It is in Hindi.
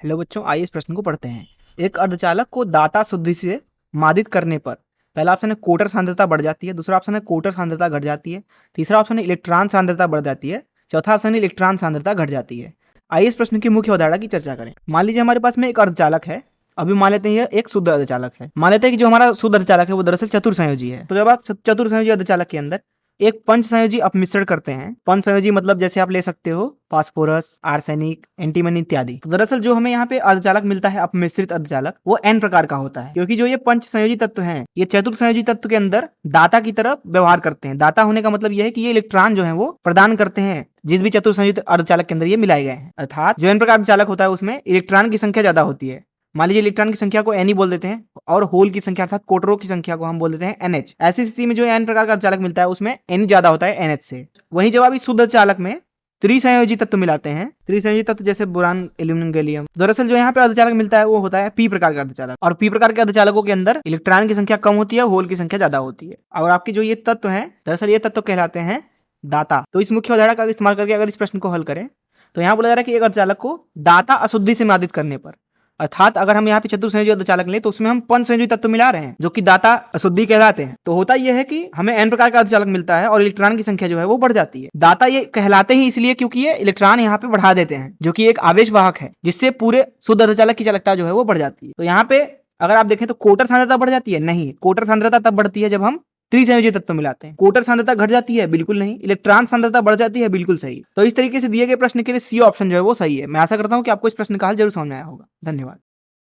हेलो बच्चों, आइए इस प्रश्न को पढ़ते हैं। एक अर्धचालक को दाता शुद्धि से मादित करने पर पहला ऑप्शन है कोटर सांद्रता बढ़ जाती है, दूसरा ऑप्शन है कोटर सांद्रता घट जाती है, तीसरा ऑप्शन है इलेक्ट्रॉन सांद्रता बढ़ जाती है, चौथा ऑप्शन है इलेक्ट्रॉन सांद्रता घट जाती है। आइए इस प्रश्न की मुख्य अवधारणा की चर्चा करें। मान लीजिए हमारे पास में एक अर्धचालक है। अभी मान लेते हैं यह एक शुद्ध अर्धचालक है। मान लेते हैं कि जो हमारा शुद्ध अर्धचालक है वो दरअसल चतुर्संयोजी है। तो जब आप चतुर्संयोजी अर्धचालक के अंदर एक पंच संयोजी अपमिश्रण करते हैं, पंच संयोजी मतलब जैसे आप ले सकते हो फास्फोरस, आर्सेनिक, एंटीमनी इत्यादि। तो दरअसल जो हमें यहाँ पे अर्धचालक मिलता है अपमिश्रित अर्धचालक, वो एन प्रकार का होता है, क्योंकि जो ये पंच संयोजी तत्व हैं ये चतुर्थ संयोजी तत्व के अंदर दाता की तरफ व्यवहार करते हैं। दाता होने का मतलब यह है कि ये इलेक्ट्रॉन जो है वो प्रदान करते हैं जिस भी चतुर्थ संयोजी अर्धचालक के अंदर ये मिलाए गए हैं। अर्थात जो एन प्रकार अर्धचालक होता है उसमें इलेक्ट्रॉन की संख्या ज्यादा होती है। मान लीजिए इलेक्ट्रॉन की संख्या को एन ही बोल देते हैं और होल की संख्या अर्थात कोटरों की संख्या को हम बोल देते हैं एनएच। ऐसी स्थिति में जो एन प्रकार का अर्धचालक मिलता है उसमें एन ज्यादा होता है एनएच से। वहीं जब आप इस शुद्ध अर्धचालक में त्रिसंयोजी तत्व मिलाते हैं, त्रिसंयोजी तत्व जैसे बोरान, एल्यूमिनियम, गैलियम, दरअसल जो यहाँ पे अर्धचालक मिलता है वो होता है पी प्रकार का अर्धचालक। और पी प्रकार के अर्धचालकों के अंदर इलेक्ट्रॉन की संख्या कम होती है, होल की संख्या ज्यादा होती है। और आपके जो ये तत्व हैं दरअसल ये तत्व कहलाते हैं दाता। तो इस मुख्य अवधारणा का इस्तेमाल करके अगर इस प्रश्न को हल करें तो यहाँ बोला जा रहा है कि एक अर्धचालक को दाता अशुद्धि से मादित करने पर, अर्थात अगर हम यहाँ पे चतुर्संयोजी अर्धचालक लें तो उसमें हम पंच संयोजी तत्व मिला रहे हैं जो कि दाता अशुद्धि कहलाते हैं। तो होता यह है कि हमें एन प्रकार का अर्धचालक मिलता है और इलेक्ट्रॉन की संख्या जो है वो बढ़ जाती है। दाता ये कहलाते ही इसलिए क्योंकि ये इलेक्ट्रॉन यहाँ पे बढ़ा देते हैं, जो कि एक आवेश वाहक है, जिससे पूरे शुद्ध अर्धचालक की चालकता जो है वो बढ़ जाती है। तो यहाँ पे अगर आप देखें तो कोटर सांद्रता बढ़ जाती है? नहीं, कोटर सांद्रता तब बढ़ती है जब हम त्रिसंयोजी तत्व मिलाते हैं। कोटर सांद्रता घट जाती है? बिल्कुल नहीं। इलेक्ट्रॉन सांद्रता बढ़ जाती है? बिल्कुल सही। तो इस तरीके से दिए गए प्रश्न के लिए सी ऑप्शन जो है वो सही है। मैं आशा करता हूं कि आपको इस प्रश्न का हल जरूर समझ में आया होगा। धन्यवाद।